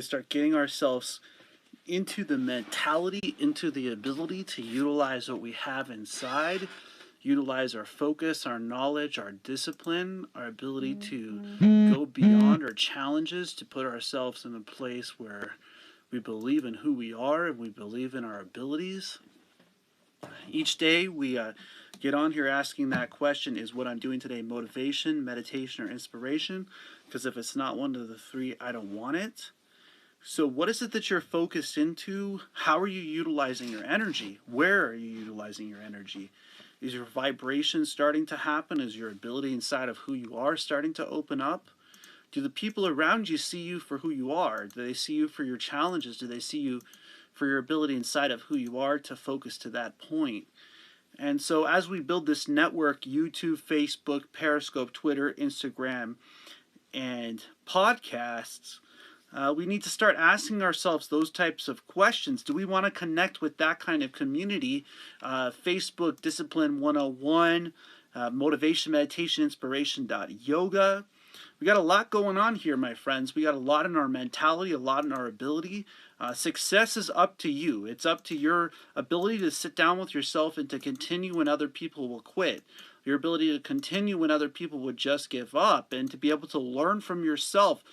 start getting ourselves into the mentality, into the ability to utilize what we have inside, utilize our focus, our knowledge, our discipline, our ability to go beyond our challenges, to put ourselves in a place where we believe in who we are and we believe in our abilities. Each day we get on here asking that question, is what I'm doing today motivation, meditation, or inspiration? Because if it's not one of the three, I don't want it. So what is it that you're focused into? How are you utilizing your energy? Where are you utilizing your energy? Is your vibration starting to happen? Is your ability inside of who you are starting to open up? Do the people around you see you for who you are? Do they see you for your challenges? Do they see you for your ability inside of who you are to focus to that point? And so as we build this network, YouTube, Facebook, Periscope, Twitter, Instagram, and podcasts, we need to start asking ourselves those types of questions. Do we want to connect with that kind of community? Facebook, Discipline 101, Motivation, Meditation, Inspiration, Yoga. We got a lot going on here, my friends. We got a lot in our mentality, a lot in our ability. Success is up to you. It's up to your ability to sit down with yourself and to continue when other people will quit. Your ability to continue when other people would just give up, and to be able to learn from yourself.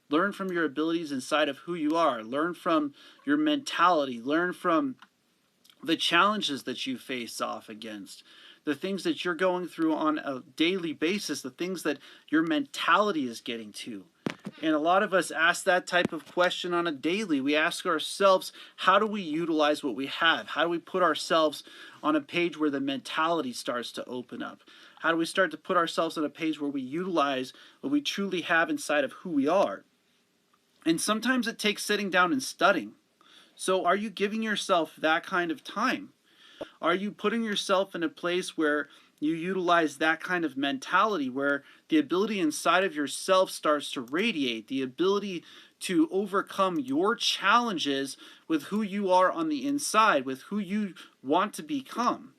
Learn from your abilities inside of who you are. Learn from your mentality. Learn from the challenges that you face off against. The things that you're going through on a daily basis. The things that your mentality is getting to. And a lot of us ask that type of question on a daily. We ask ourselves, how do we utilize what we have? How do we put ourselves on a page where the mentality starts to open up? How do we start to put ourselves on a page where we utilize what we truly have inside of who we are? And sometimes it takes sitting down and studying. So are you giving yourself that kind of time? Are you putting yourself in a place where you utilize that kind of mentality, where the ability inside of yourself starts to radiate, the ability to overcome your challenges with who you are on the inside, with who you want to become?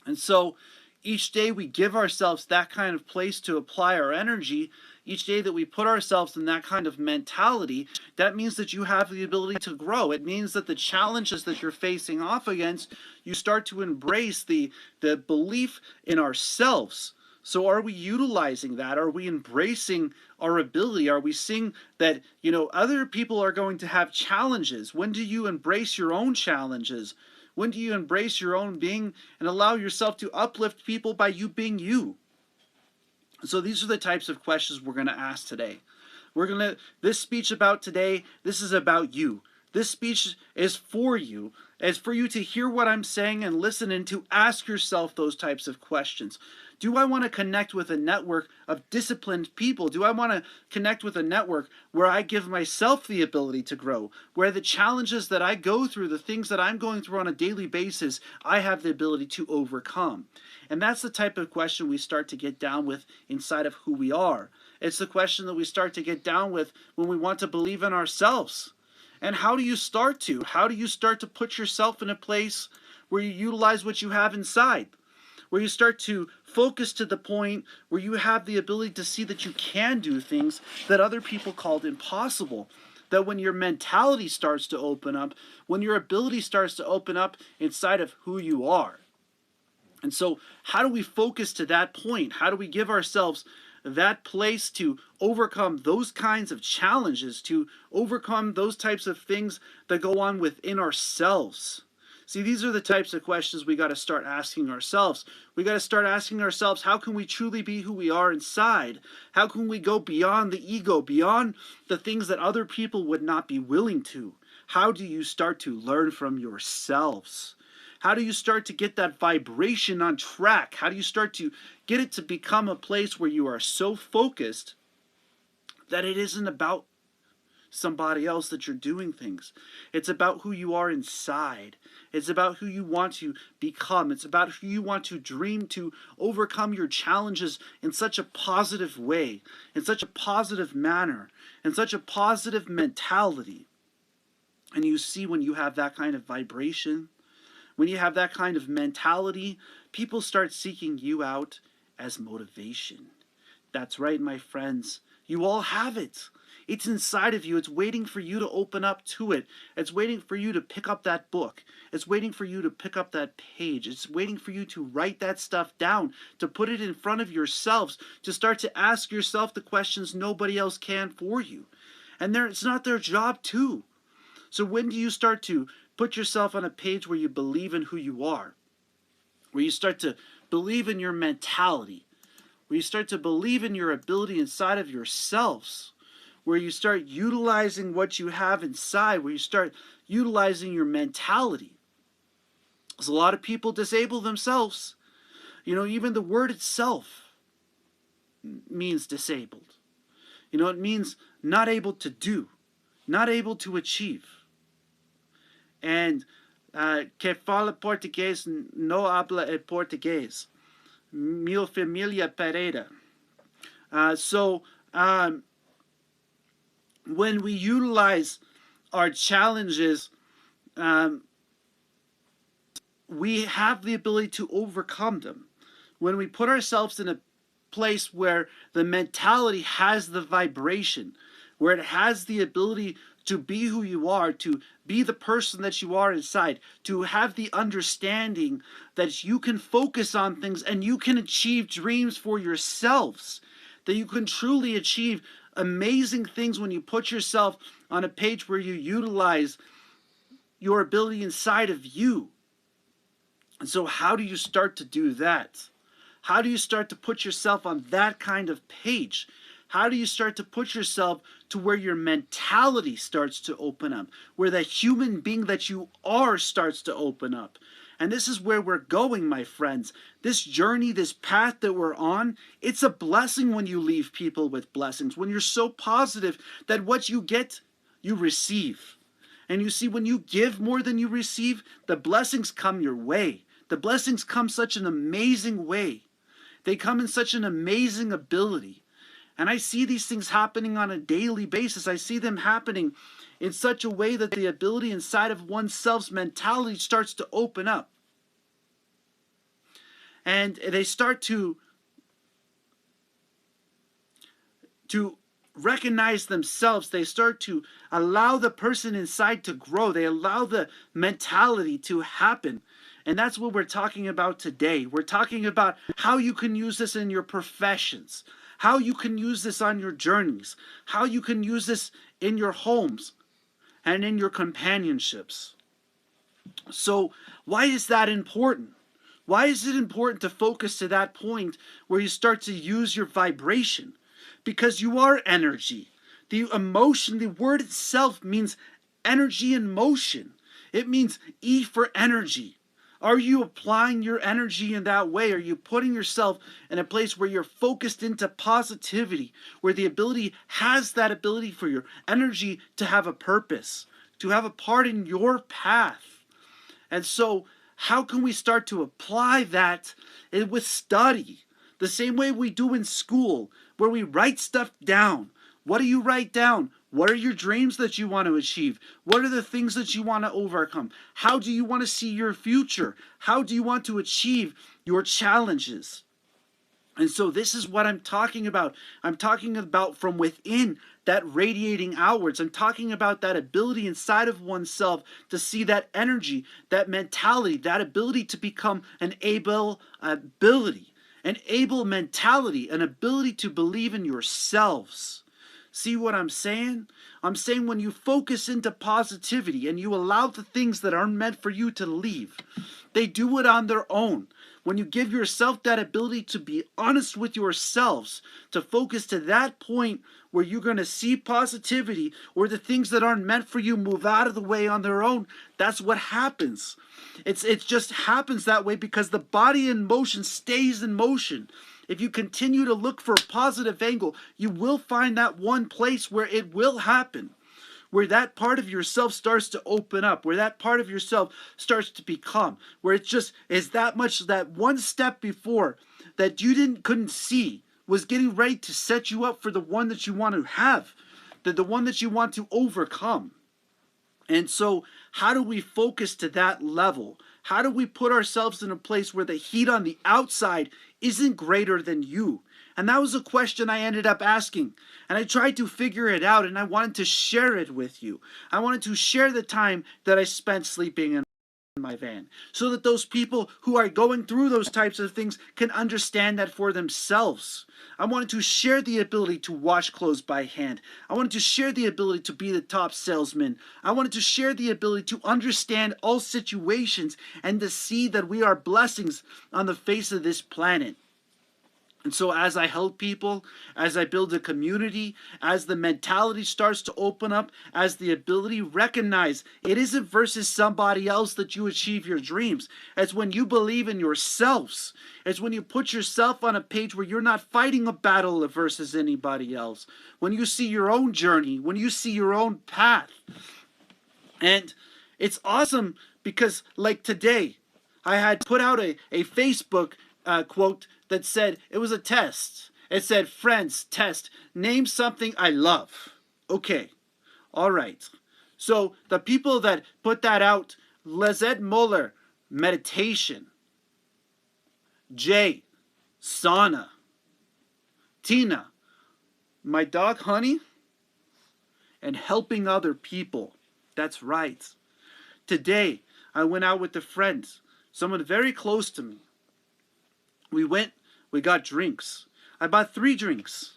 And so each day we give ourselves that kind of place to apply our energy. Each day that we put ourselves in that kind of mentality, that means that you have the ability to grow. It means that the challenges that you're facing off against, you start to embrace the belief in ourselves. So are we utilizing that? Are we embracing our ability? Are we seeing that, other people are going to have challenges? When do you embrace your own challenges? When do you embrace your own being and allow yourself to uplift people by you being you? So these are the types of questions we're going to ask today. This speech about today, this is about you. This speech is for you. It's for you to hear what I'm saying and listen, and to ask yourself those types of questions. Do I want to connect with a network of disciplined people? Do I want to connect with a network where I give myself the ability to grow? Where the challenges that I go through, the things that I'm going through on a daily basis, I have the ability to overcome? And that's the type of question we start to get down with inside of who we are. It's the question that we start to get down with when we want to believe in ourselves. And how do you start to? How do you start to put yourself in a place where you utilize what you have inside? Where you start to focus to the point where you have the ability to see that you can do things that other people called impossible. That when your mentality starts to open up, when your ability starts to open up inside of who you are. And so how do we focus to that point? How do we give ourselves that place to overcome those kinds of challenges, to overcome those types of things that go on within ourselves? See, these are the types of questions we got to start asking ourselves. We got to start asking ourselves, how can we truly be who we are inside? How can we go beyond the ego, beyond the things that other people would not be willing to? How do you start to learn from yourselves? How do you start to get that vibration on track? How do you start to get it to become a place where you are so focused that it isn't about somebody else that you're doing things? It's about who you are inside. It's about who you want to become. It's about who you want to dream to overcome your challenges in such a positive way, in such a positive manner, in such a positive mentality. And you see, when you have that kind of vibration, when you have that kind of mentality, people start seeking you out as motivation. That's right, my friends. You all have it. It's inside of you. It's waiting for you to open up to it. It's waiting for you to pick up that book. It's waiting for you to pick up that page. It's waiting for you to write that stuff down, to put it in front of yourselves, to start to ask yourself the questions nobody else can for you. And it's not their job to. So when do you start to put yourself on a page where you believe in who you are? Where you start to believe in your mentality? Where you start to believe in your ability inside of yourselves? Where you start utilizing what you have inside? Where you start utilizing your mentality? Because a lot of people disable themselves. You know, even the word itself means disabled. You know, it means not able to do, not able to achieve. And que fala português no habla português. Mil familia Pereira. So when we utilize our challenges, we have the ability to overcome them. When we put ourselves in a place where the mentality has the vibration, where it has the ability to be who you are, to be the person that you are inside, to have the understanding that you can focus on things and you can achieve dreams for yourselves, that you can truly achieve amazing things when you put yourself on a page where you utilize your ability inside of you. And so how do you start to do that? How do you start to put yourself on that kind of page? How do you start to put yourself to where your mentality starts to open up, where the human being that you are starts to open up? And this is where we're going, my friends. This journey, this path that we're on, it's a blessing when you leave people with blessings, when you're so positive that what you get, you receive. And you see, when you give more than you receive, the blessings come your way. The blessings come such an amazing way. They come in such an amazing ability. And I see these things happening on a daily basis. I see them happening in such a way that the ability inside of oneself's mentality starts to open up. And they start to recognize themselves. They start to allow the person inside to grow. They allow the mentality to happen. And that's what we're talking about today. We're talking about how you can use this in your professions, how you can use this on your journeys, how you can use this in your homes and in your companionships. So why is that important? Why is it important to focus to that point where you start to use your vibration? Because you are energy. The emotion, the word itself means energy in motion. It means E for energy. Are you applying your energy in that way? Are you putting yourself in a place where you're focused into positivity, where the ability has that ability for your energy to have a purpose, to have a part in your path? And so how can we start to apply that with study? The same way we do in school, where we write stuff down. What do you write down? What are your dreams that you want to achieve? What are the things that you want to overcome? How do you want to see your future? How do you want to achieve your challenges? And so this is what I'm talking about. I'm talking about from within, that radiating outwards. I'm talking about that ability inside of oneself to see that energy, that mentality, that ability to become an able mentality, an ability to believe in yourselves. See what I'm saying? I'm saying when you focus into positivity and you allow the things that aren't meant for you to leave, they do it on their own. When you give yourself that ability to be honest with yourselves, to focus to that point where you're going to see positivity, or the things that aren't meant for you move out of the way on their own, that's what happens. It just happens that way because the body in motion stays in motion. If you continue to look for a positive angle, you will find that one place where it will happen, where that part of yourself starts to open up, where that part of yourself starts to become, where it just is that much, that one step before that you couldn't see was getting ready to set you up for the one that you want to have, the one that you want to overcome. And so how do we focus to that level? How do we put ourselves in a place where the heat on the outside isn't greater than you? And that was a question I ended up asking. And I tried to figure it out, and I wanted to share it with you. I wanted to share the time that I spent sleeping in my van, so that those people who are going through those types of things can understand that for themselves. I wanted to share the ability to wash clothes by hand. I wanted to share the ability to be the top salesman. I wanted to share the ability to understand all situations and to see that we are blessings on the face of this planet. And so as I help people, as I build a community, as the mentality starts to open up, as the ability recognize it isn't versus somebody else that you achieve your dreams. It's when you believe in yourselves. It's when you put yourself on a page where you're not fighting a battle versus anybody else. When you see your own journey, when you see your own path. And it's awesome because like today, I had put out a Facebook quote that said, it was a test. It said, friends, test, name something I love. Okay, all right. So the people that put that out, Lizette Muller, meditation. Jay, sauna. Tina, my dog Honey, and helping other people. That's right. Today, I went out with a friend, someone very close to me. We got drinks. I bought 3 drinks.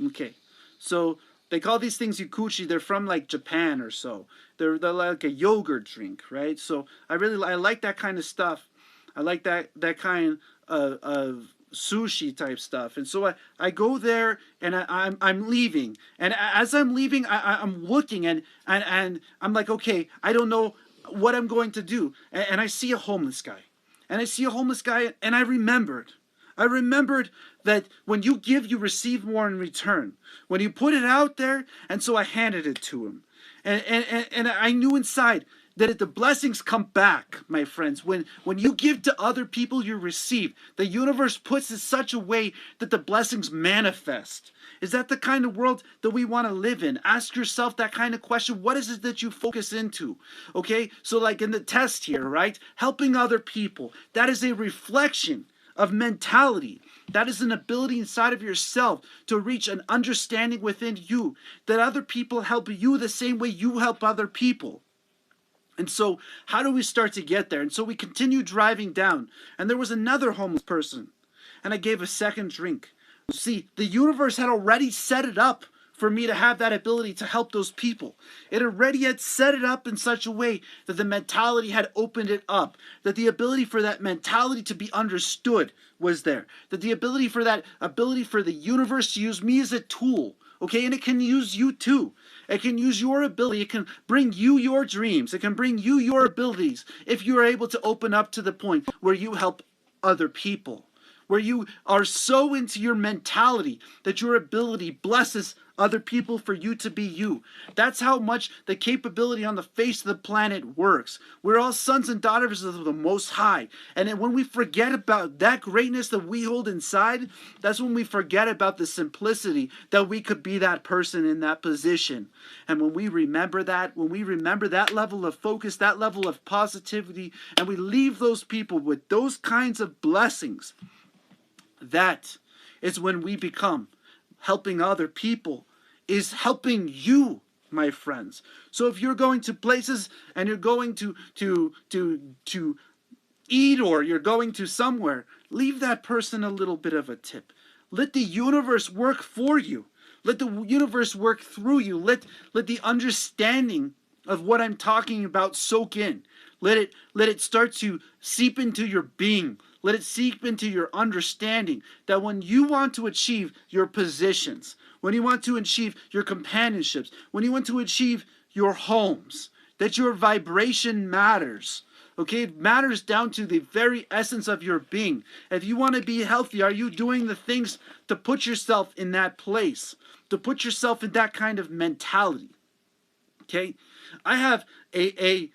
Okay, so they call these things yukuchi. They're from like Japan or so. They're like a yogurt drink, right? So I like that kind of stuff. I like that kind of sushi type stuff. And so I go there and I'm leaving. And as I'm leaving, I'm looking and I'm like, okay, I don't know what I'm going to do. And I see a homeless guy. And I see a homeless guy and I remembered that when you give, you receive more in return. When you put it out there, and so I handed it to him. And I knew inside that the blessings come back, my friends. When you give to other people, you receive. The universe puts it such a way that the blessings manifest. Is that the kind of world that we want to live in? Ask yourself that kind of question. What is it that you focus into? Okay, so like in the test here, right? Helping other people. That is a reflection of mentality. That is an ability inside of yourself to reach an understanding within you that other people help you the same way you help other people. And so how do we start to get there? And so we continue driving down, and there was another homeless person, and I gave a second drink. See, the universe had already set it up for me to have that ability to help those people. It already had set it up in such a way that the mentality had opened it up, that the ability for that mentality to be understood was there, that the ability for the universe to use me as a tool, okay, and it can use you too. It can use your ability. It can bring you your dreams. It can bring you your abilities if you are able to open up to the point where you help other people, where you are so into your mentality that your ability blesses other people for you to be you. That's how much the capability on the face of the planet works. We're all sons and daughters of the Most High. And then when we forget about that greatness that we hold inside, that's when we forget about the simplicity that we could be that person in that position. And when we remember that level of focus, that level of positivity, and we leave those people with those kinds of blessings, that is when we become helping other people is helping you, my friends. So if you're going to places and you're going to eat or you're going to somewhere, leave that person a little bit of a tip. Let the universe work for you. Let the universe work through you. Let the understanding of what I'm talking about soak in. Let it start to seep into your being. Let it seep into your understanding that when you want to achieve your positions, when you want to achieve your companionships, when you want to achieve your homes, that your vibration matters. Okay, it matters down to the very essence of your being. If you want to be healthy, are you doing the things to put yourself in that place, to put yourself in that kind of mentality? Okay, I have a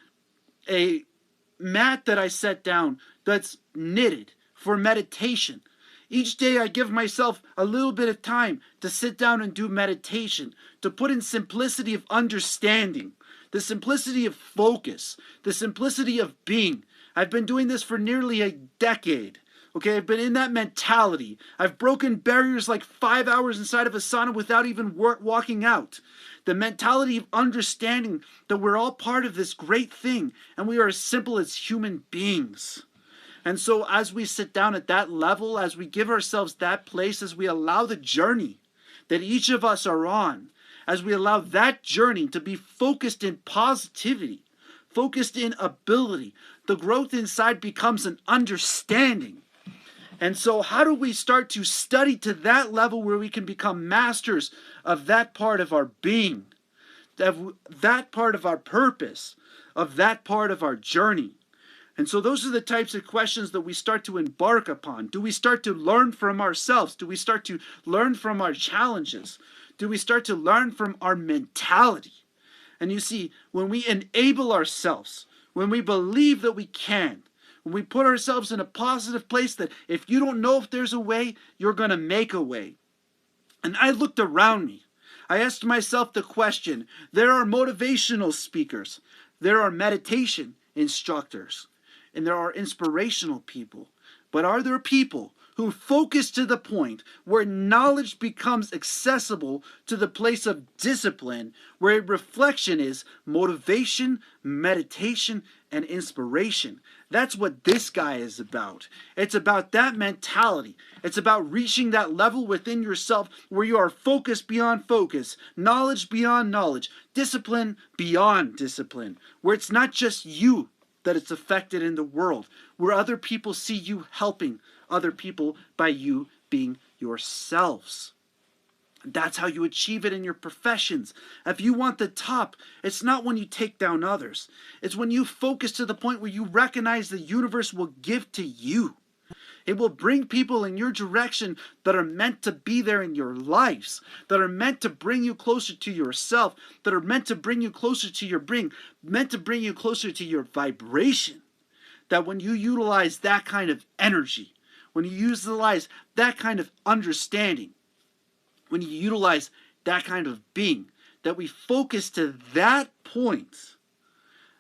mat that I set down that's knitted for meditation. Each day I give myself a little bit of time to sit down and do meditation, to put in simplicity of understanding, the simplicity of focus, the simplicity of being. I've been doing this for nearly a decade. Okay, I've been in that mentality. I've broken barriers like 5 hours inside of a sauna without even walking out. The mentality of understanding that we're all part of this great thing and we are as simple as human beings. And so as we sit down at that level, as we give ourselves that place, as we allow the journey that each of us are on, as we allow that journey to be focused in positivity, focused in ability, the growth inside becomes an understanding. And so how do we start to study to that level where we can become masters of that part of our being, of that part of our purpose, of that part of our journey? And so those are the types of questions that we start to embark upon. Do we start to learn from ourselves? Do we start to learn from our challenges? Do we start to learn from our mentality? And you see, when we enable ourselves, when we believe that we can, when we put ourselves in a positive place that if you don't know if there's a way, you're going to make a way. And I looked around me. I asked myself the question, there are motivational speakers, there are meditation instructors, and there are inspirational people. But are there people who focus to the point where knowledge becomes accessible to the place of discipline, where reflection is motivation, meditation, and inspiration? That's what this guy is about. It's about that mentality. It's about reaching that level within yourself where you are focused beyond focus, knowledge beyond knowledge, discipline beyond discipline, where it's not just you that it's affected in the world, where other people see you helping other people by you being yourselves. That's how you achieve it in your professions. If you want the top, it's not when you take down others. It's when you focus to the point where you recognize the universe will give to you. It will bring people in your direction that are meant to be there in your lives, that are meant to bring you closer to yourself, that are meant to bring you closer to your being, meant to bring you closer to your vibration. That when you utilize that kind of energy, when you utilize that kind of understanding, when you utilize that kind of being, that we focus to that point,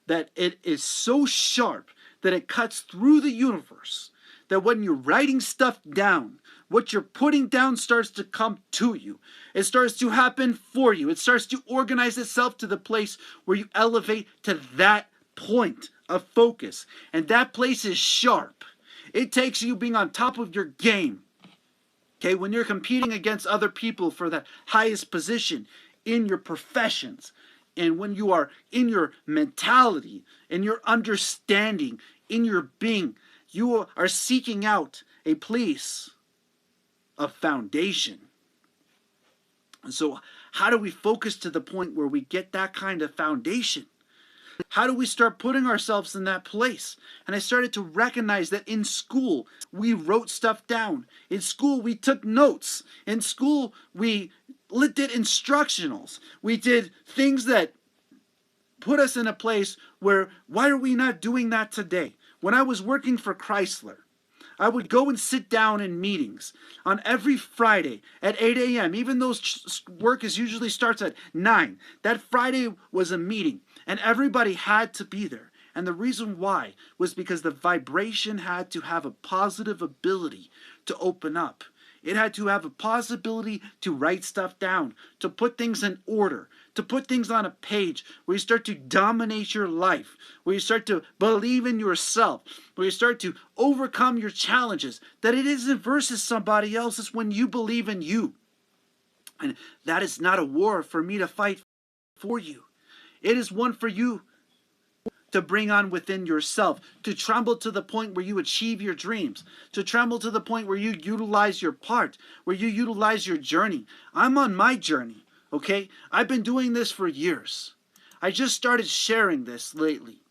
that it is so sharp that it cuts through the universe, that when you're writing stuff down, what you're putting down starts to come to you. It starts to happen for you. It starts to organize itself to the place where you elevate to that point of focus. And that place is sharp. It takes you being on top of your game. Okay, when you're competing against other people for the highest position in your professions, and when you are in your mentality, in your understanding, in your being, you are seeking out a place of foundation. And so how do we focus to the point where we get that kind of foundation? How do we start putting ourselves in that place? And I started to recognize that in school, we wrote stuff down. In school, we took notes. In school, we did instructionals. We did things that put us in a place where, why are we not doing that today? When I was working for Chrysler, I would go and sit down in meetings on every Friday at 8 a.m. Even though work usually starts at 9. That Friday was a meeting, and everybody had to be there. And the reason why was because the vibration had to have a positive ability to open up. It had to have a possibility to write stuff down, to put things in order, to put things on a page where you start to dominate your life, where you start to believe in yourself, where you start to overcome your challenges, that it isn't versus somebody else, it's when you believe in you. And that is not a war for me to fight for you. It is one for you to bring on within yourself, to tremble to the point where you achieve your dreams, to tremble to the point where you utilize your part, where you utilize your journey. I'm on my journey, okay? I've been doing this for years. I just started sharing this lately.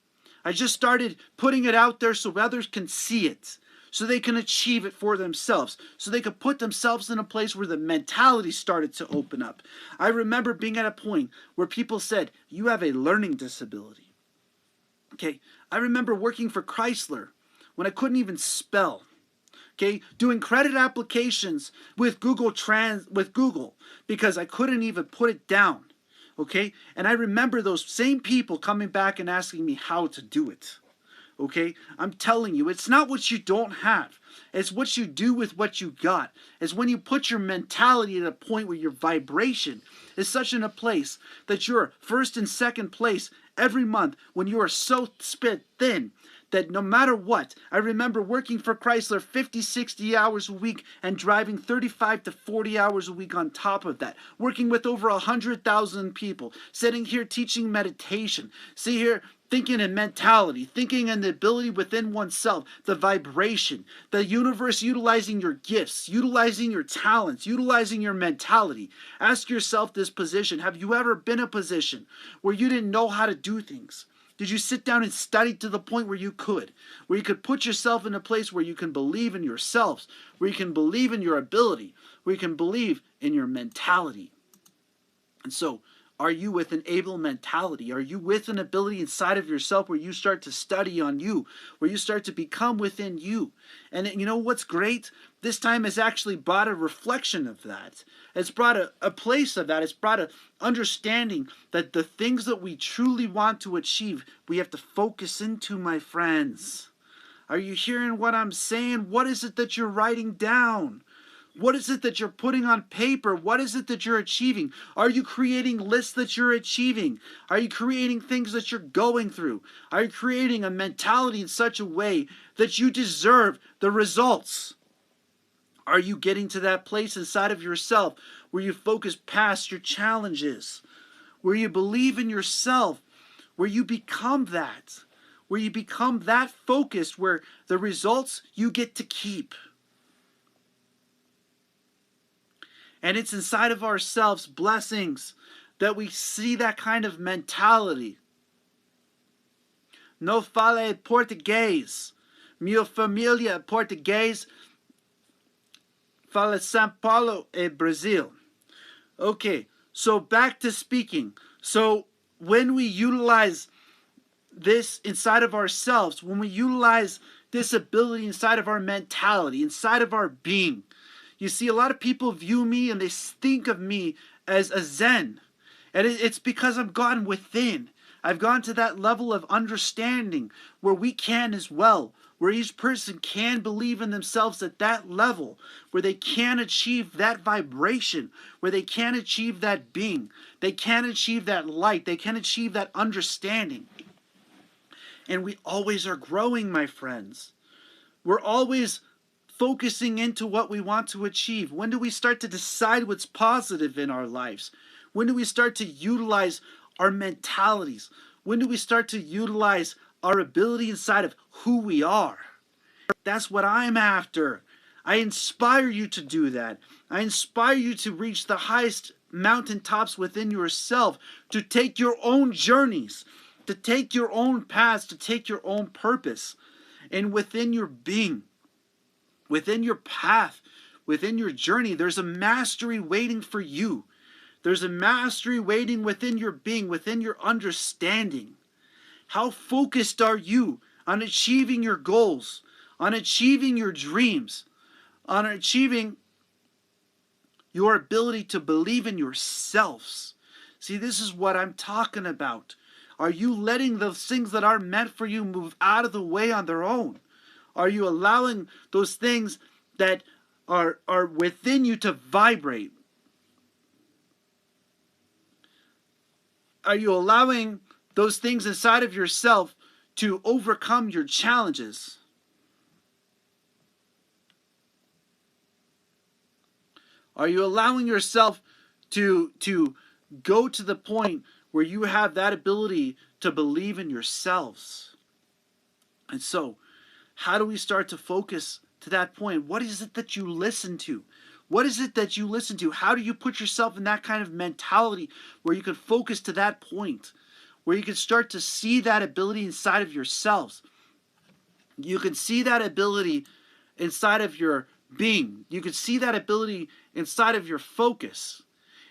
I just started putting it out there so others can see it, so they can achieve it for themselves, so they can put themselves in a place where the mentality started to open up. I remember being at a point where people said, you have a learning disability. Okay, I remember working for Chrysler when I couldn't even spell. Okay, doing credit applications with Google because I couldn't even put it down. Okay, and I remember those same people coming back and asking me how to do it. Okay, I'm telling you, it's not what you don't have. It's what you do with what you got. It's when you put your mentality at a point where your vibration is such in a place that you're first and second place every month, when you are so spit thin that no matter what, I remember working for Chrysler 50, 60 hours a week and driving 35 to 40 hours a week on top of that, working with over 100,000 people, sitting here teaching meditation, see here thinking in mentality, thinking in the ability within oneself, the vibration, the universe utilizing your gifts, utilizing your talents, utilizing your mentality. Ask yourself this position. Have you ever been in a position where you didn't know how to do things? Did you sit down and study to the point where you could put yourself in a place where you can believe in yourselves, where you can believe in your ability, where you can believe in your mentality? And so, are you with an able mentality? Are you with an ability inside of yourself where you start to study on you, where you start to become within you? And you know what's great? This time has actually brought a reflection of that. It's brought a place of that. It's brought an understanding that the things that we truly want to achieve, we have to focus into, my friends. Are you hearing what I'm saying? What is it that you're writing down? What is it that you're putting on paper? What is it that you're achieving? Are you creating lists that you're achieving? Are you creating things that you're going through? Are you creating a mentality in such a way that you deserve the results? Are you getting to that place inside of yourself where you focus past your challenges, where you believe in yourself, where you become that, focused, where the results you get to keep? And it's inside of ourselves, blessings, that we see that kind of mentality. No fale português. Minha família português fala São Paulo e Brazil. Okay, so back to speaking. So when we utilize this inside of ourselves, when we utilize this ability inside of our mentality, inside of our being, you see, a lot of people view me and they think of me as a Zen. And it's because I've gone within. I've gone to that level of understanding where we can as well, where each person can believe in themselves at that level, where they can achieve that vibration, where they can achieve that being, they can achieve that light, they can achieve that understanding. And we always are growing, my friends. We're always focusing into what we want to achieve. When do we start to decide what's positive in our lives? When do we start to utilize our mentalities? When do we start to utilize our ability inside of who we are? That's what I'm after. I inspire you to do that. I inspire you to reach the highest mountaintops within yourself, to take your own journeys, to take your own paths, to take your own purpose. And within your being, within your path, within your journey, there's a mastery waiting for you. There's a mastery waiting within your being, within your understanding. How focused are you on achieving your goals, on achieving your dreams, on achieving your ability to believe in yourselves? See, this is what I'm talking about. Are you letting those things that are meant for you move out of the way on their own? Are you allowing those things that are within you to vibrate? Are you allowing those things inside of yourself to overcome your challenges? Are you allowing yourself to go to the point where you have that ability to believe in yourselves? And so, how do we start to focus to that point? What is it that you listen to? What is it that you listen to? How do you put yourself in that kind of mentality where you can focus to that point, where you can start to see that ability inside of yourselves? You can see that ability inside of your being. You can see that ability inside of your focus,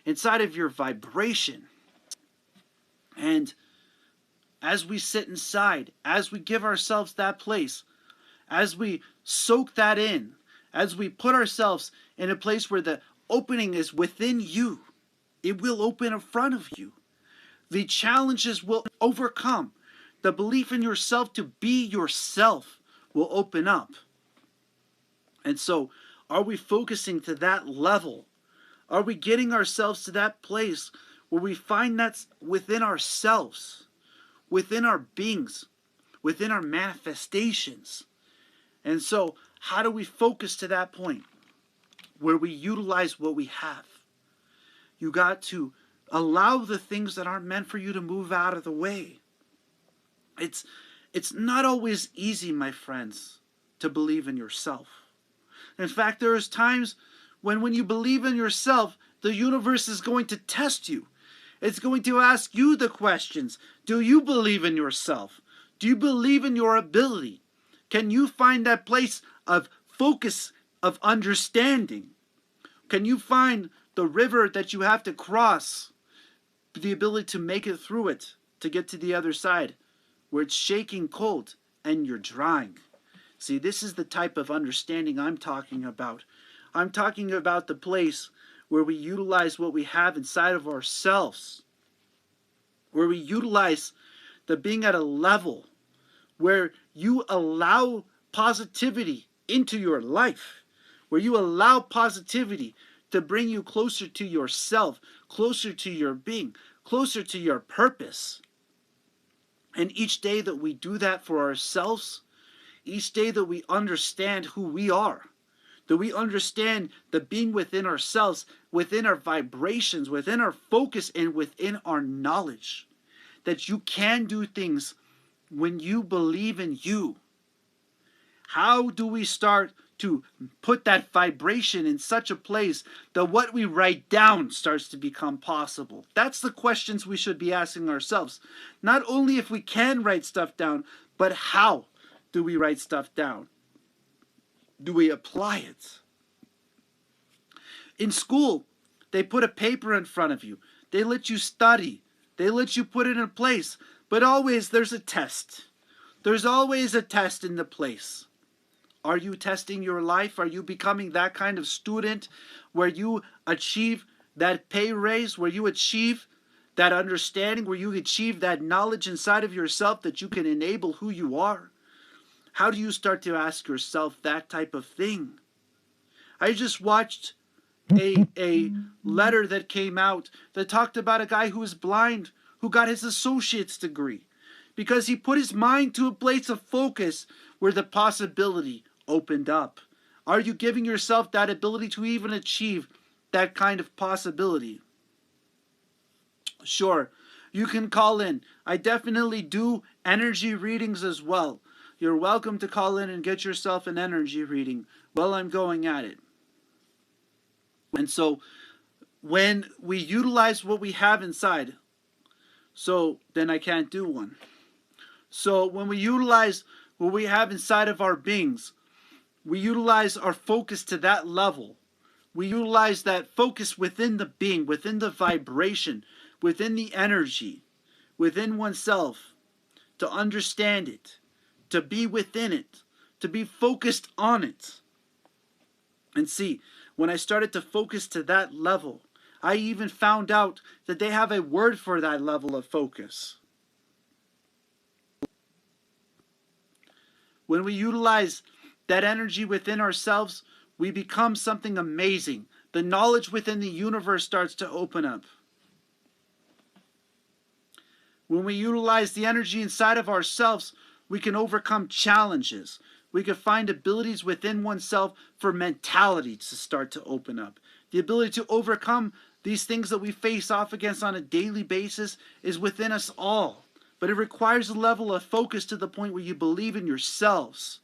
inside of your vibration. And as we sit inside, as we give ourselves that place, as we soak that in, as we put ourselves in a place where the opening is within you, it will open in front of you. The challenges will overcome. The belief in yourself to be yourself will open up. And so, are we focusing to that level? Are we getting ourselves to that place where we find that's within ourselves, within our beings, within our manifestations? And so, how do we focus to that point where we utilize what we have? You got to allow the things that aren't meant for you to move out of the way. It's not always easy, my friends, to believe in yourself. In fact, there's times when you believe in yourself, the universe is going to test you. It's going to ask you the questions. Do you believe in yourself? Do you believe in your ability? Can you find that place of focus, of understanding? Can you find the river that you have to cross, the ability to make it through it, to get to the other side, where it's shaking cold and you're drying? See, this is the type of understanding I'm talking about. I'm talking about the place where we utilize what we have inside of ourselves, where we utilize the being at a level where you allow positivity into your life, where you allow positivity to bring you closer to yourself, closer to your being, closer to your purpose. And each day that we do that for ourselves, each day that we understand who we are, that we understand the being within ourselves, within our vibrations, within our focus, and within our knowledge, that you can do things when you believe in you. How do we start to put that vibration in such a place that what we write down starts to become possible? That's the questions we should be asking ourselves. Not only if we can write stuff down, but how do we write stuff down? Do we apply it? In school, they put a paper in front of you. They let you study. They let you put it in place. But always there's a test. There's always a test in the place. Are you testing your life? Are you becoming that kind of student where you achieve that pay raise, where you achieve that understanding, where you achieve that knowledge inside of yourself that you can enable who you are? How do you start to ask yourself that type of thing? I just watched a letter that came out that talked about a guy who was blind who got his associate's degree because he put his mind to a place of focus where the possibility opened up. Are you giving yourself that ability to even achieve that kind of possibility? Sure, you can call in. I definitely do energy readings as well. You're welcome to call in and get yourself an energy reading while I'm going at it. And so when we utilize what we have inside, so then I can't do one. So when we utilize what we have inside of our beings, we utilize our focus to that level. We utilize that focus within the being, within the vibration, within the energy, within oneself, to understand it, to be within it, to be focused on it. And see, when I started to focus to that level, I even found out that they have a word for that level of focus. When we utilize that energy within ourselves, we become something amazing. The knowledge within the universe starts to open up. When we utilize the energy inside of ourselves, we can overcome challenges. We can find abilities within oneself for mentality to start to open up. The ability to overcome these things that we face off against on a daily basis is within us all. But it requires a level of focus to the point where you believe in yourselves,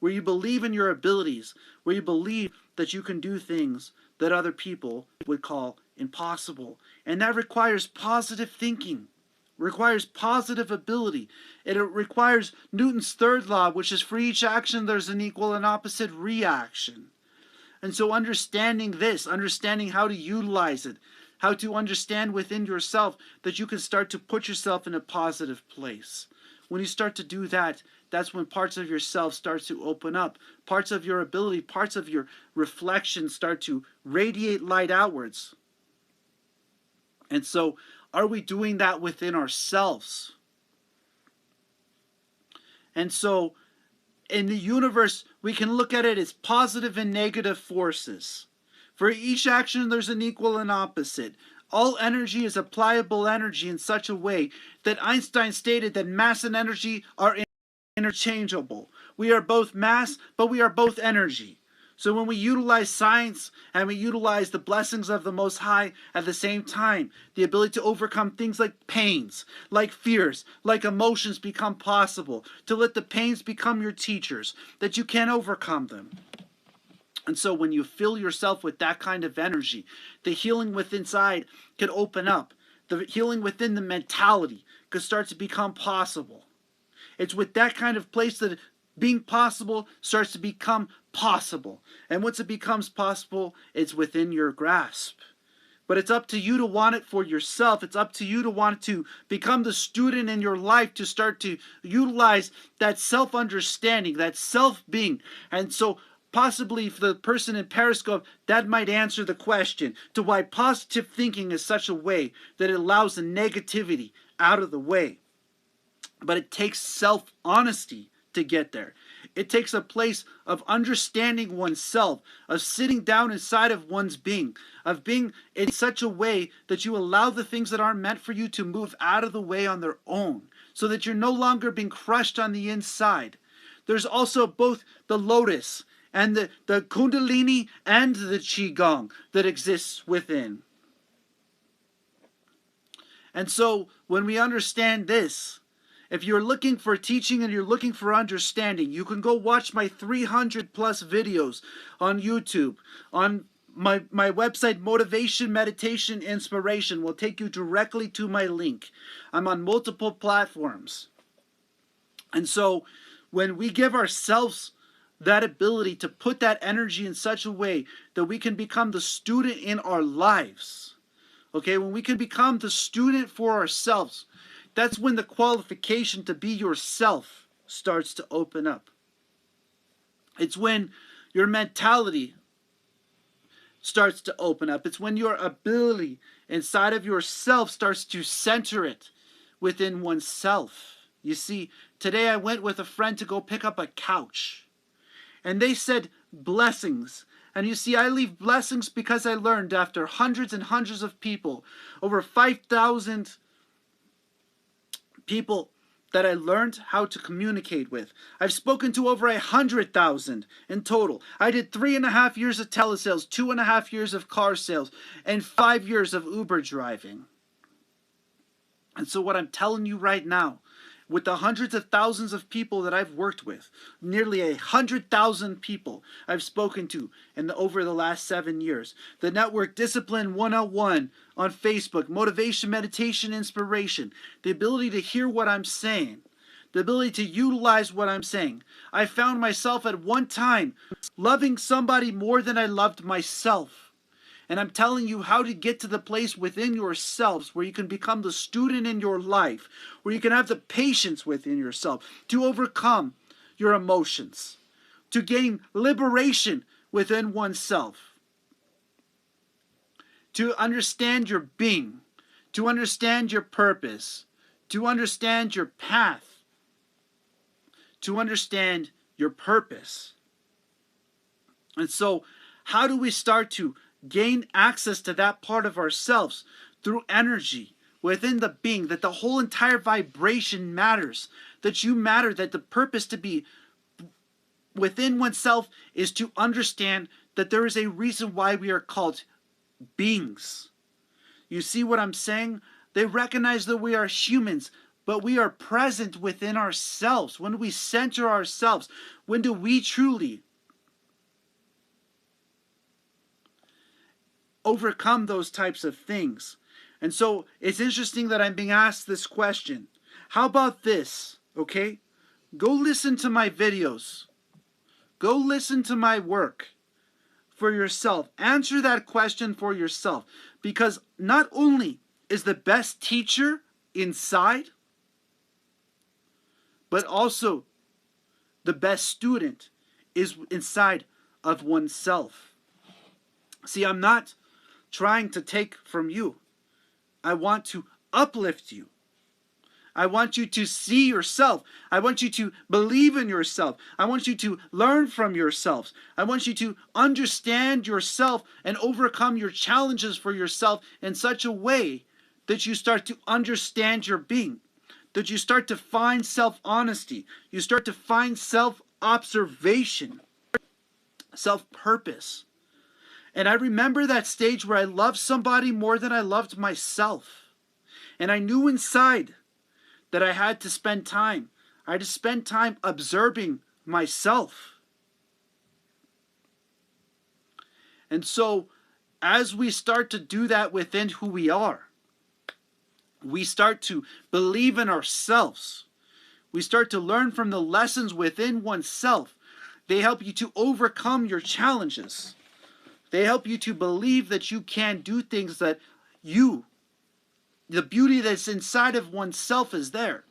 where you believe in your abilities, where you believe that you can do things that other people would call impossible. And that requires positive thinking, requires positive ability. It requires Newton's third law, which is for each action there's an equal and opposite reaction. And so understanding this, understanding how to utilize it, how to understand within yourself that you can start to put yourself in a positive place. When you start to do that, that's when parts of yourself start to open up. Parts of your ability, parts of your reflection start to radiate light outwards. And so, are we doing that within ourselves? And so, in the universe, we can look at it as positive and negative forces. For each action, there's an equal and opposite. All energy is applicable energy in such a way that Einstein stated that mass and energy are interchangeable. We are both mass, but we are both energy. So when we utilize science and we utilize the blessings of the Most High at the same time, the ability to overcome things like pains, like fears, like emotions become possible, to let the pains become your teachers, that you can overcome them. And so when you fill yourself with that kind of energy, the healing within inside can open up. The healing within the mentality could start to become possible. It's with that kind of place that being possible starts to become possible. And once it becomes possible, it's within your grasp. But it's up to you to want it for yourself. It's up to you to want to become the student in your life, to start to utilize that self-understanding, that self-being. And so possibly for the person in Periscope, that might answer the question to why positive thinking is such a way that it allows the negativity out of the way. But it takes self-honesty to get there. It takes a place of understanding oneself, of sitting down inside of one's being, of being in such a way that you allow the things that aren't meant for you to move out of the way on their own, so that you're no longer being crushed on the inside. There's also both the lotus and the kundalini and the qigong that exists within. And so when we understand this, if you're looking for teaching and you're looking for understanding, you can go watch my 300 plus videos on YouTube. On my website, Motivation, Meditation, Inspiration, will take you directly to my link. I'm on multiple platforms. And so when we give ourselves that ability to put that energy in such a way that we can become the student in our lives, okay, when we can become the student for ourselves, that's when the qualification to be yourself starts to open up. It's when your mentality starts to open up. It's when your ability inside of yourself starts to center it within oneself. You see, today I went with a friend to go pick up a couch. And they said blessings. And you see, I leave blessings because I learned after hundreds and hundreds of people, over 5,000 people that I learned how to communicate with. I've spoken to over 100,000 in total. I did 3.5 years of telesales, 2.5 years of car sales, and 5 years of Uber driving. And so what I'm telling you right now, with the hundreds of thousands of people that I've worked with, nearly 100,000 people I've spoken to over the last 7 years. The network Discipline 101 on Facebook, Motivation, Meditation, Inspiration, the ability to hear what I'm saying, the ability to utilize what I'm saying. I found myself at one time loving somebody more than I loved myself. And I'm telling you how to get to the place within yourselves where you can become the student in your life, where you can have the patience within yourself to overcome your emotions, to gain liberation within oneself, to understand your being, to understand your purpose, to understand your path, to understand your purpose. And so, how do we start to gain access to that part of ourselves? Through energy within the being, that the whole entire vibration matters, that you matter, that the purpose to be within oneself is to understand that there is a reason why we are called beings. You see what I'm saying? They recognize that we are humans, but we are present within ourselves. When we center ourselves, when do we truly overcome those types of things? And so it's interesting that I'm being asked this question. How about this? Okay, go listen to my videos, go listen to my work for yourself. Answer that question for yourself, because not only is the best teacher inside, but also the best student is inside of oneself. See, I'm not trying to take from you. I want to uplift you. I want you to see yourself. I want you to believe in yourself. I want you to learn from yourselves. I want you to understand yourself and overcome your challenges for yourself in such a way that you start to understand your being, that you start to find self-honesty, you start to find self-observation, self-purpose. And I remember that stage where I loved somebody more than I loved myself. And I knew inside that I had to spend time. I had to spend time observing myself. And so, as we start to do that within who we are, we start to believe in ourselves. We start to learn from the lessons within oneself. They help you to overcome your challenges. They help you to believe that you can do things that the beauty that's inside of oneself is there.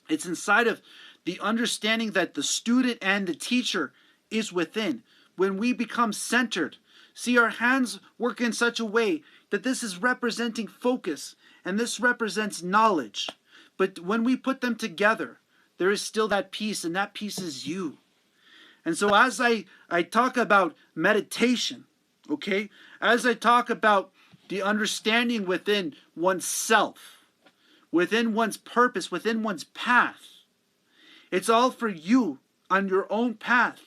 It's inside of the understanding that the student and the teacher is within. When we become centered, see, our hands work in such a way that this is representing focus and this represents knowledge. But when we put them together, there is still that peace, and that peace is you. And so as I talk about meditation, okay, as I talk about the understanding within oneself, within one's purpose, within one's path, it's all for you on your own path.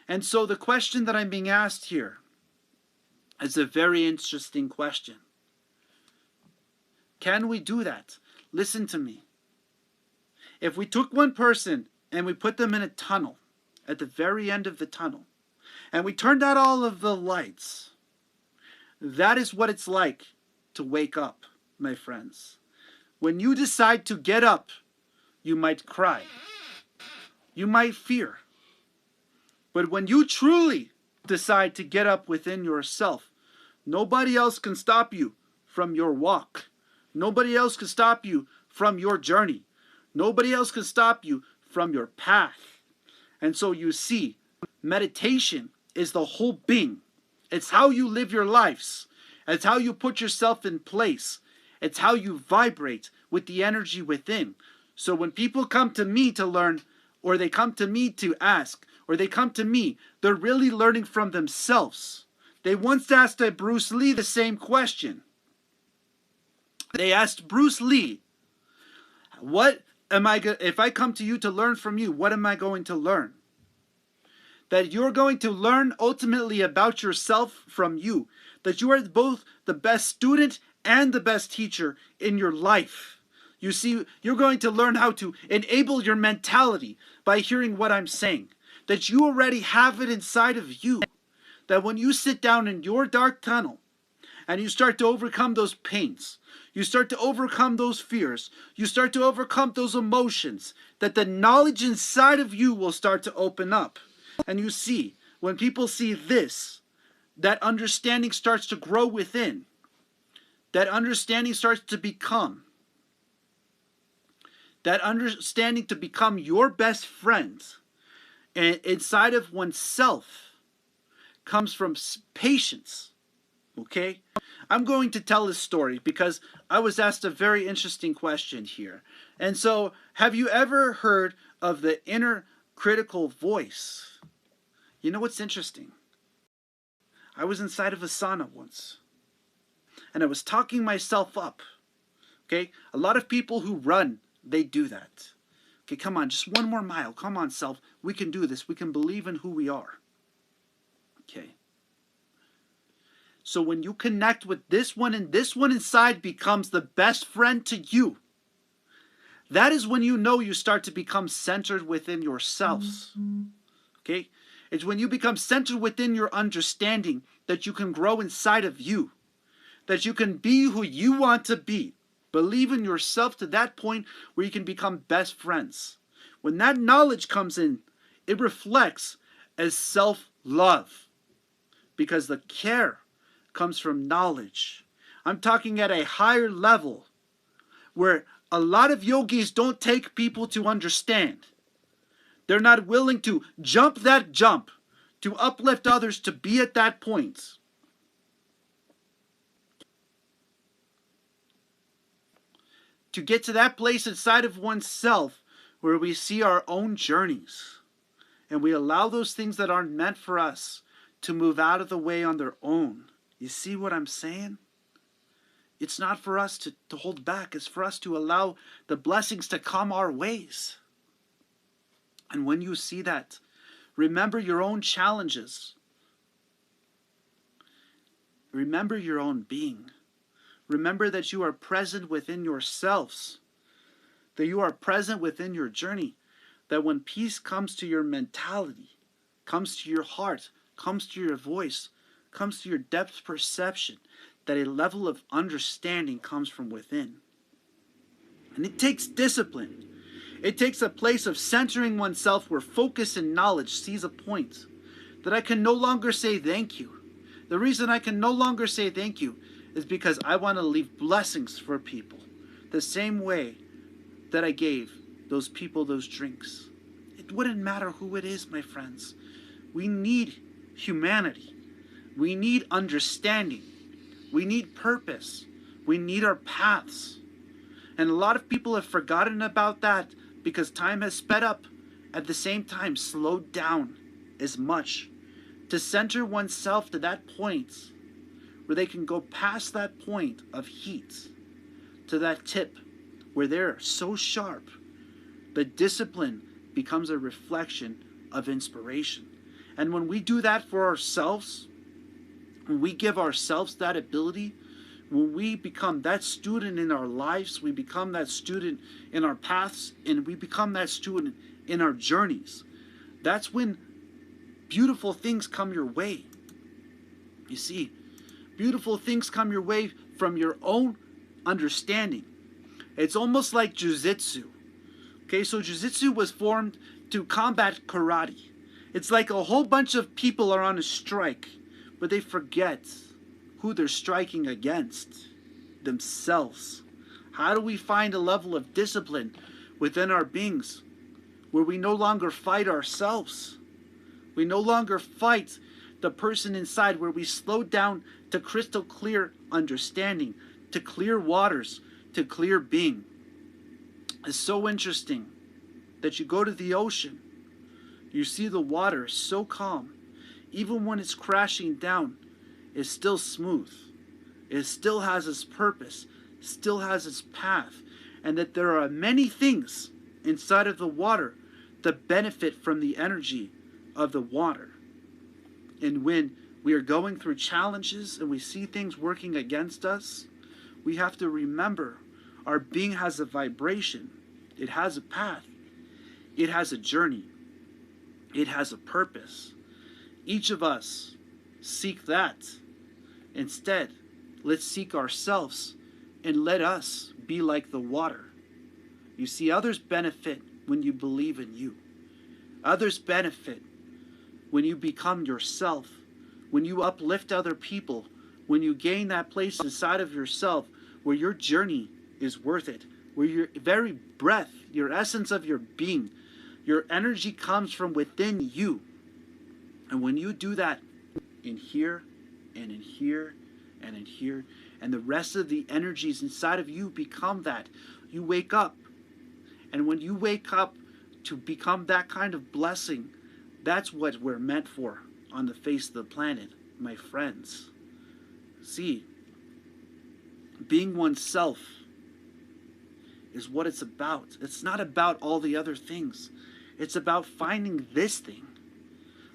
And so the question that I'm being asked here is a very interesting question. Can we do that? Listen to me. If we took one person and we put them in a tunnel, at the very end of the tunnel, and we turned out all of the lights, that is what it's like to wake up, my friends. When you decide to get up, you might cry. You might fear. But when you truly decide to get up within yourself, nobody else can stop you from your walk. Nobody else can stop you from your journey. Nobody else can stop you from your path. And so you see, meditation is the whole being. It's how you live your lives. It's how you put yourself in place. It's how you vibrate with the energy within. So when people come to me to learn, or they come to me to ask, or they come to me, they're really learning from themselves. They once asked Bruce Lee the same question. They asked Bruce Lee, if I come to you to learn from you, what am I going to learn? That you're going to learn ultimately about yourself from you. That you are both the best student and the best teacher in your life. You see, you're going to learn how to enable your mentality by hearing what I'm saying. That you already have it inside of you. That when you sit down in your dark tunnel and you start to overcome those pains, you start to overcome those fears, you start to overcome those emotions, that the knowledge inside of you will start to open up. And you see, when people see this, that understanding starts to grow within. That understanding starts to become. That understanding to become your best friend. And inside of oneself comes from patience. Okay? I'm going to tell this story because I was asked a very interesting question here. And so, have you ever heard of the inner critical voice? You know what's interesting? I was inside of a sauna once, and I was talking myself up. Okay? A lot of people who run, they do that. Okay, come on, just one more mile. Come on, self. We can do this. We can believe in who we are. Okay? So when you connect with this one and this one inside becomes the best friend to you, that is when you know you start to become centered within yourselves. Okay? It's when you become centered within your understanding that you can grow inside of you. That you can be who you want to be. Believe in yourself to that point where you can become best friends. When that knowledge comes in, it reflects as self-love. Because the care comes from knowledge. I'm talking at a higher level where a lot of yogis don't take people to understand. They're not willing to jump that jump to uplift others to be at that point. to get to that place inside of oneself where we see our own journeys and we allow those things that aren't meant for us to move out of the way on their own. You see what I'm saying? It's not for us to hold back. It's for us to allow the blessings to come our ways. And when you see that, remember your own challenges. Remember your own being. Remember that you are present within yourselves. That you are present within your journey. That when peace comes to your mentality, comes to your heart, comes to your voice, comes to your depth perception, that a level of understanding comes from within. And it takes discipline. It takes a place of centering oneself where focus and knowledge sees a point. That I can no longer say thank you. The reason I can no longer say thank you is because I want to leave blessings for people. The same way that I gave those people those drinks. It wouldn't matter who it is, my friends. We need humanity. We need understanding. We need purpose. We need our paths. And a lot of people have forgotten about that because time has sped up, at the same time slowed down as much. To center oneself to that point where they can go past that point of heat to that tip where they're so sharp. The discipline becomes a reflection of inspiration. And when we do that for ourselves, when we give ourselves that ability, when we become that student in our lives, we become that student in our paths, and we become that student in our journeys, that's when beautiful things come your way. You see, beautiful things come your way from your own understanding. It's almost like jujitsu. Okay, so jujitsu was formed to combat karate. It's like a whole bunch of people are on a strike, but they forget who they're striking against. Themselves. How do we find a level of discipline within our beings where we no longer fight ourselves? We no longer fight the person inside, where we slow down to crystal clear understanding, to clear waters, to clear being. It's so interesting that you go to the ocean, you see the water so calm. Even when it's crashing down, it's still smooth. It still has its purpose, still has its path, and that there are many things inside of the water that benefit from the energy of the water. And when we are going through challenges and we see things working against us, we have to remember our being has a vibration. It has a path. It has a journey. It has a purpose. Each of us seek that. Instead, let's seek ourselves and let us be like the water. You see, others benefit when you believe in you. Others benefit when you become yourself, when you uplift other people, when you gain that place inside of yourself where your journey is worth it, where your very breath, your essence of your being, your energy comes from within you. And when you do that in here and in here and in here, and the rest of the energies inside of you become that, you wake up. And when you wake up to become that kind of blessing, that's what we're meant for on the face of the planet, my friends. See, being oneself is what it's about. It's not about all the other things. It's about finding this thing.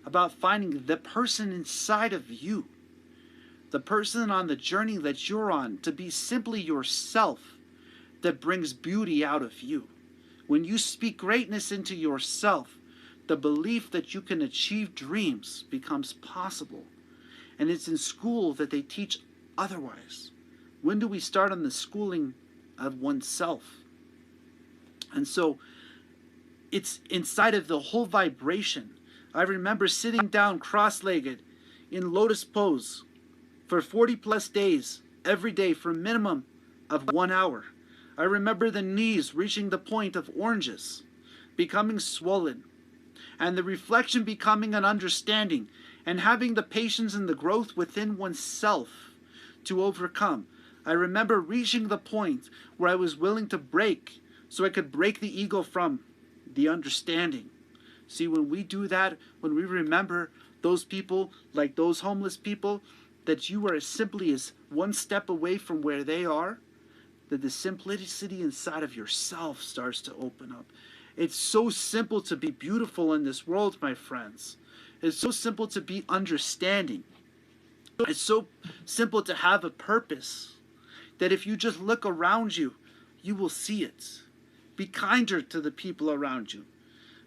About finding the person inside of you. The person on the journey that you're on, to be simply yourself, that brings beauty out of you. When you speak greatness into yourself, the belief that you can achieve dreams becomes possible. And it's in school that they teach otherwise. When do we start on the schooling of oneself? And so it's inside of the whole vibration. I remember sitting down cross-legged in lotus pose for 40 plus days, every day for a minimum of 1 hour. I remember the knees reaching the point of oranges, becoming swollen, and the reflection becoming an understanding, and having the patience and the growth within oneself to overcome. I remember reaching the point where I was willing to break so I could break the ego from the understanding. See, when we do that, when we remember those people, like those homeless people, that you are as simply as one step away from where they are, that the simplicity inside of yourself starts to open up. It's so simple to be beautiful in this world, my friends. It's so simple to be understanding. It's so simple to have a purpose that if you just look around you, you will see it. Be kinder to the people around you.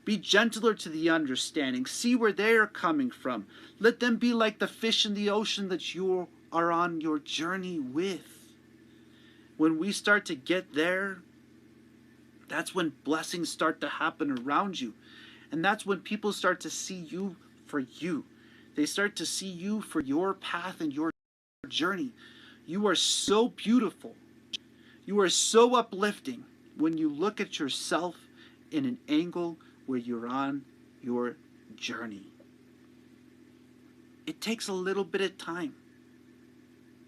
Be gentler to the understanding. See where they are coming from. Let them be like the fish in the ocean that you are on your journey with. When we start to get there, that's when blessings start to happen around you. And that's when people start to see you for you. They start to see you for your path and your journey. You are so beautiful. You are so uplifting when you look at yourself in an angle where you're on your journey. It takes a little bit of time.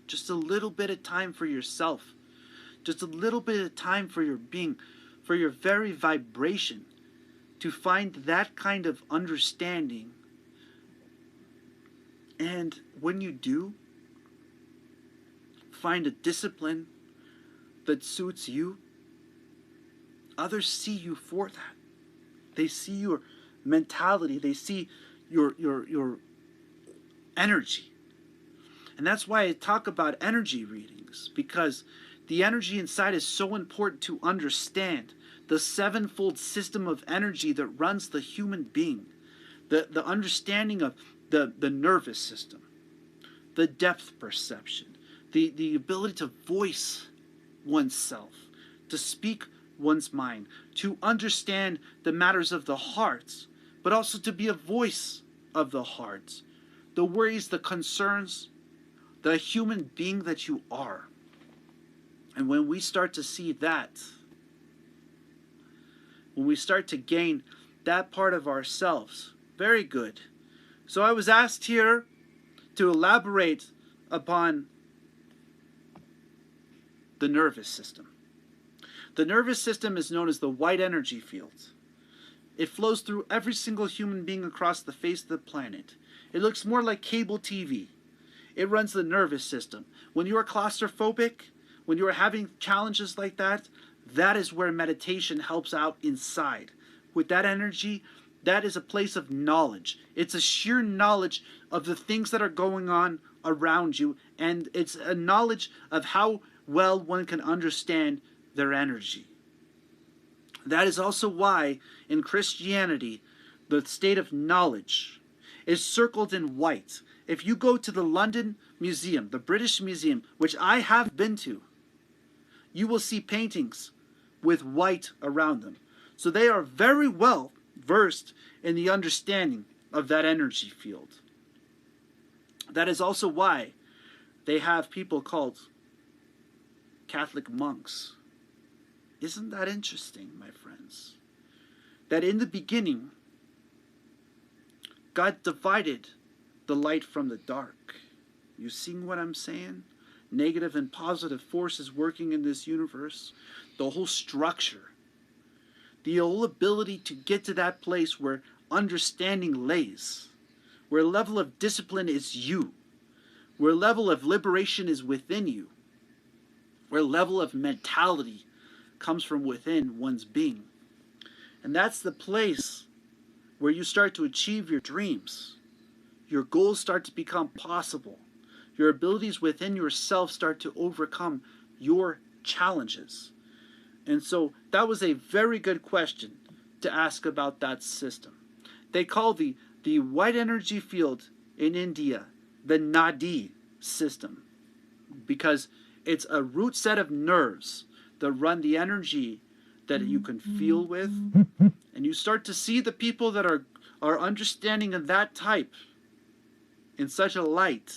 Just a little bit of time for yourself. Just a little bit of time for your being, for your very vibration, to find that kind of understanding. And when you do, find a discipline that suits you, others see you for that. They see your mentality. They see your energy. And that's why I talk about energy readings, because the energy inside is so important to understand the sevenfold system of energy that runs the human being. The understanding of the nervous system, the depth perception, the ability to voice oneself, to speak one's mind, to understand the matters of the heart, but also to be a voice of the heart, the worries, the concerns, the human being that you are. And when we start to see that, when we start to gain that part of ourselves, very good. So I was asked here to elaborate upon the nervous system. The nervous system is known as the white energy field. It flows through every single human being across the face of the planet. It looks more like cable TV. It runs the nervous system. When you are claustrophobic, when you are having challenges like that, that is where meditation helps out inside. With that energy, that is a place of knowledge. It's a sheer knowledge of the things that are going on around you, and it's a knowledge of how well one can understand their energy. That is also why in Christianity, the state of knowledge is circled in white. If you go to the London Museum, the British Museum, which I have been to, you will see paintings with white around them. So they are very well versed in the understanding of that energy field. That is also why they have people called Catholic monks. Isn't that interesting, my friends? That in the beginning, God divided the light from the dark. You seeing what I'm saying? Negative and positive forces working in this universe. The whole structure. The whole ability to get to that place where understanding lays. Where a level of discipline is you. Where a level of liberation is within you. Where a level of mentality comes from within one's being. And that's the place where you start to achieve your dreams. Your goals start to become possible. Your abilities within yourself start to overcome your challenges. And so that was a very good question to ask about that system. They call the white energy field in India the Nadi system, because it's a root set of nerves that run the energy that you can feel with. And you start to see the people that are understanding of that type in such a light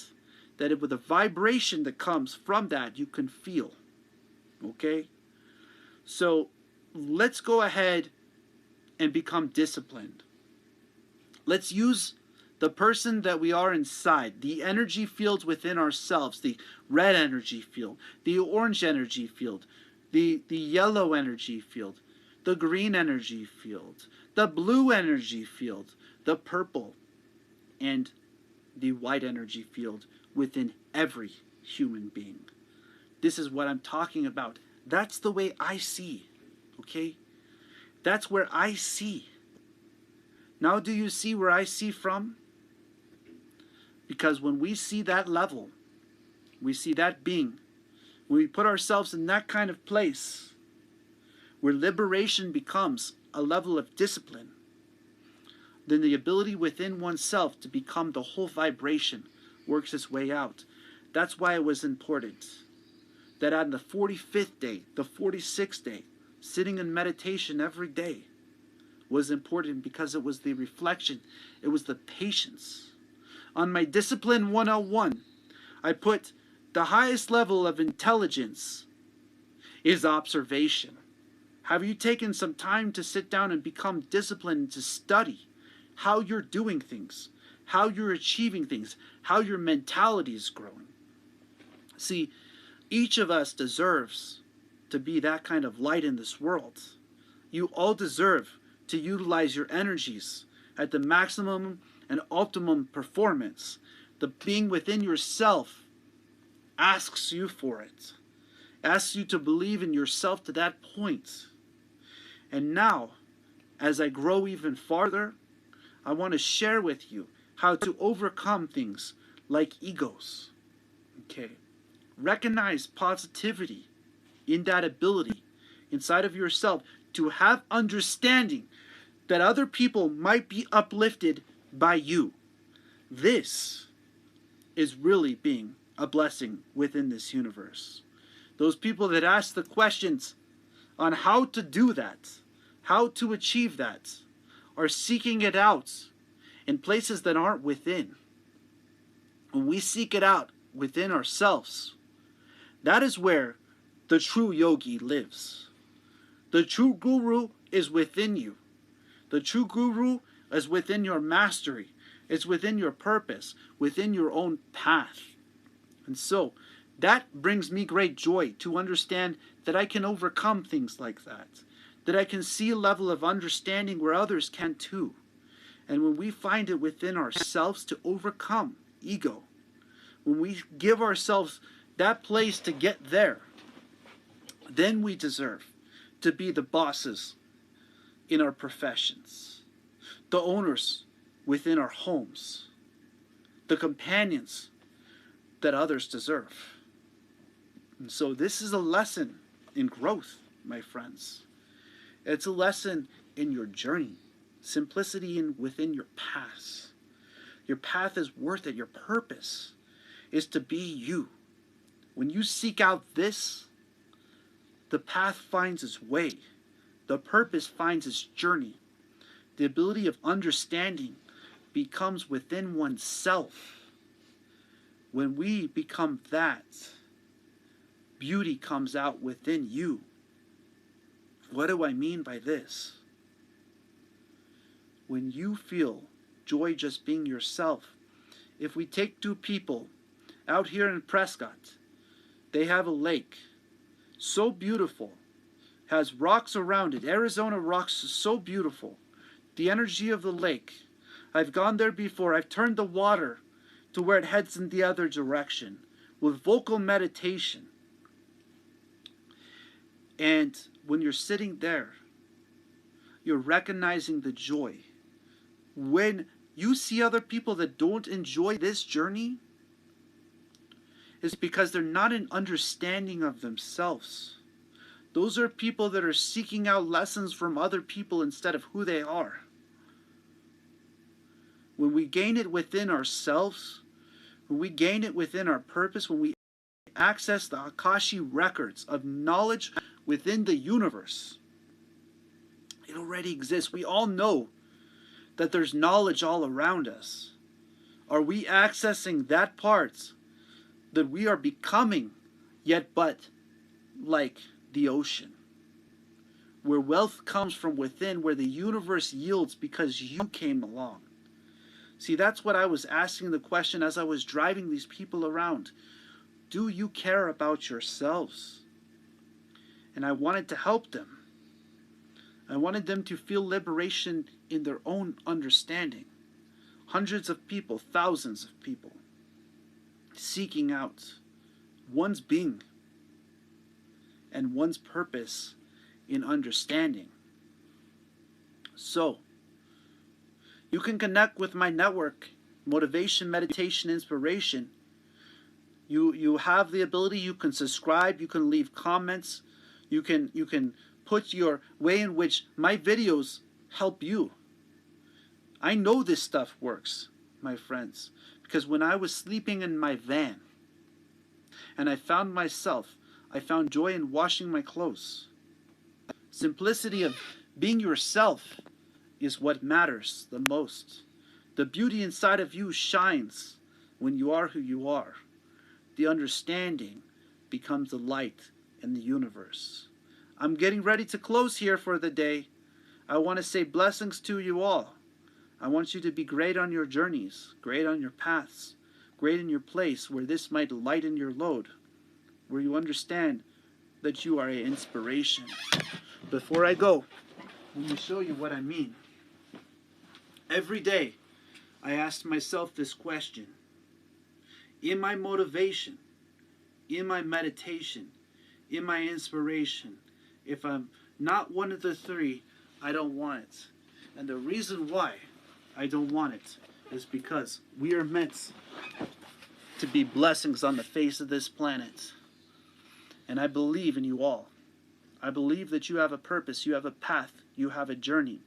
that with the vibration that comes from that, you can feel. Okay? So let's go ahead and become disciplined. Let's use the person that we are inside, the energy fields within ourselves, the red energy field, the orange energy field, the yellow energy field, the green energy field, the blue energy field, the purple, and the white energy field within every human being. This is what I'm talking about. That's the way I see, okay? That's where I see. Now do you see where I see from? Because when we see that level, we see that being, when we put ourselves in that kind of place, where liberation becomes a level of discipline, then the ability within oneself to become the whole vibration works its way out. That's why it was important that on the 45th day, the 46th day, sitting in meditation every day was important, because it was the reflection, it was the patience. On my Discipline 101, I put the highest level of intelligence is observation. Have you taken some time to sit down and become disciplined, to study how you're doing things, how you're achieving things, how your mentality is growing? See, each of us deserves to be that kind of light in this world. You all deserve to utilize your energies at the maximum and optimum performance. The being within yourself asks you for it, asks you to believe in yourself to that point. And now, as I grow even farther, I want to share with you how to overcome things like egos. Okay. Recognize positivity in that ability inside of yourself to have understanding that other people might be uplifted by you. This is really being a blessing within this universe. Those people that ask the questions on how to do that, how to achieve that, are seeking it out in places that aren't within. When we seek it out within ourselves, that is where the true yogi lives. The true guru is within you. The true guru is within your mastery. It's within your purpose, within your own path. And so, that brings me great joy to understand that I can overcome things like that I can see a level of understanding where others can too. And when we find it within ourselves to overcome ego, when we give ourselves that place to get there, then we deserve to be the bosses in our professions, the owners within our homes, the companions that others deserve. And so this is a lesson in growth, my friends. It's a lesson in your journey, simplicity within your path. Your path is worth it. Your purpose is to be you. When you seek out this, the path finds its way. The purpose finds its journey. The ability of understanding becomes within oneself. When we become that, beauty comes out within you. What do I mean by this? When you feel joy just being yourself, if we take two people out here in Prescott, they have a lake, so beautiful, has rocks around it. Arizona rocks is so beautiful. The energy of the lake. I've gone there before. I've turned the water to where it heads in the other direction with vocal meditation. And when you're sitting there, you're recognizing the joy. When you see other people that don't enjoy this journey, it's because they're not in understanding of themselves. Those are people that are seeking out lessons from other people instead of who they are. When we gain it within ourselves, when we gain it within our purpose, when we access the Akashi records of knowledge within the universe, it already exists. We all know that there's knowledge all around us. Are we accessing that part that we are becoming, yet but like the ocean, where wealth comes from within, where the universe yields because you came along? See, that's what I was asking the question as I was driving these people around. Do you care about yourselves? And I wanted to help them. I wanted them to feel liberation in their own understanding. Hundreds of people, thousands of people, seeking out one's being and one's purpose in understanding. So, you can connect with my network, Motivation, Meditation, Inspiration. You have the ability, you can subscribe, you can leave comments, you can put your way in which my videos help you. I know this stuff works, my friends, because when I was sleeping in my van and I found myself, I found joy in washing my clothes. Simplicity of being yourself is what matters the most. The beauty inside of you shines when you are who you are. The understanding becomes the light in the universe. I'm getting ready to close here for the day. I want to say blessings to you all. I want you to be great on your journeys, great on your paths, great in your place where this might lighten your load, where you understand that you are an inspiration. Before I go, let me show you what I mean. Every day, I asked myself this question. In my motivation, in my meditation, in my inspiration, if I'm not one of the three, I don't want it. And the reason why I don't want it is because we are meant to be blessings on the face of this planet. And I believe in you all. I believe that you have a purpose, you have a path, you have a journey.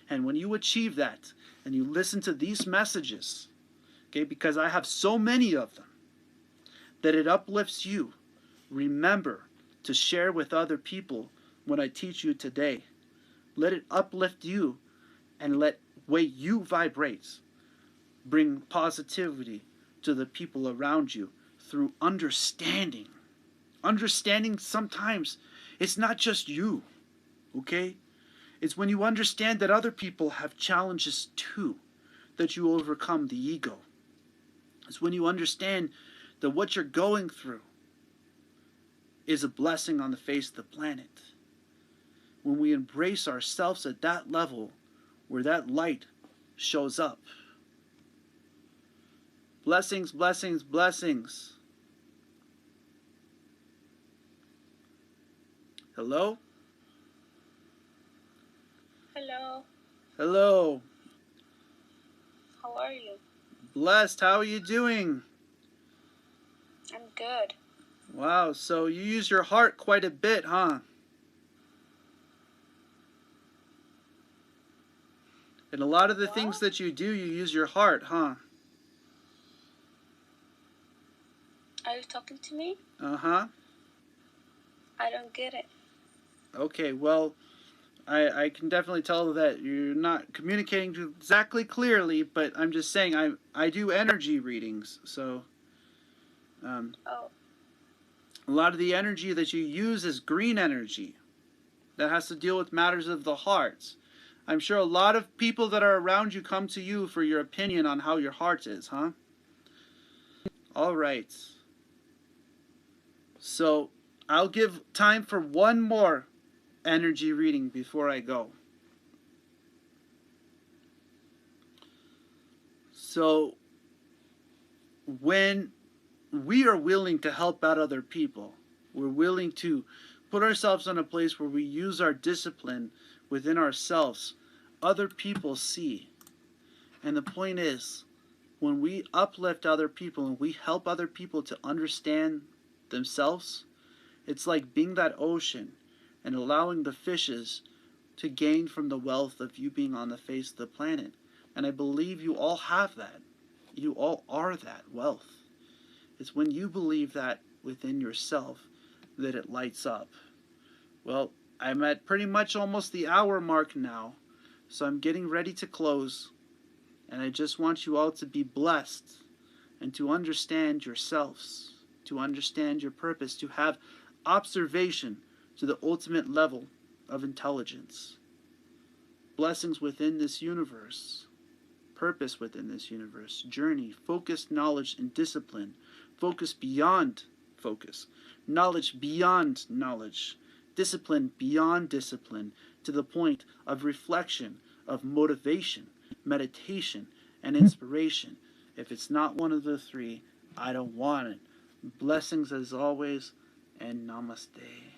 And when you achieve that, and you listen to these messages, okay, because I have so many of them, that it uplifts you, remember to share with other people what I teach you today. Let it uplift you and let way you vibrate bring positivity to the people around you through understanding. Understanding sometimes it's not just you, okay? It's when you understand that other people have challenges too, that you overcome the ego. It's when you understand that what you're going through is a blessing on the face of the planet. When we embrace ourselves at that level where that light shows up. Blessings, blessings, blessings. Hello? Hello, Hello. how are you? Blessed, how are you doing? I'm good. Wow, so you use your heart quite a bit, huh? And a lot of the things What? that you do, you use your heart, huh? Are you talking to me? Uh-huh. I don't get it. Okay, well, I can definitely tell that you're not communicating exactly clearly, but I'm just saying I do energy readings, so Oh, a lot of the energy that you use is green energy that has to deal with matters of the heart. I'm sure a lot of people that are around you come to you for your opinion on how your heart is, huh? All right. So I'll give time for one more energy reading before I go. So when we are willing to help out other people, we're willing to put ourselves in a place where we use our discipline within ourselves, other people see. And the point is, when we uplift other people and we help other people to understand themselves, it's like being that ocean and allowing the fishes to gain from the wealth of you being on the face of the planet. And I believe you all have that. You all are that wealth. It's when you believe that within yourself that it lights up. Well, I'm at pretty much almost the hour mark now, so I'm getting ready to close. And I just want you all to be blessed and to understand yourselves, to understand your purpose, to have observation to the ultimate level of intelligence. Blessings within this universe. purpose within this universe. Journey, focus, knowledge, and discipline. Focus beyond focus. Knowledge beyond knowledge. Discipline beyond discipline, to the point of reflection, of motivation, meditation, and inspiration. If it's not one of the three, I don't want it. Blessings as always, and namaste.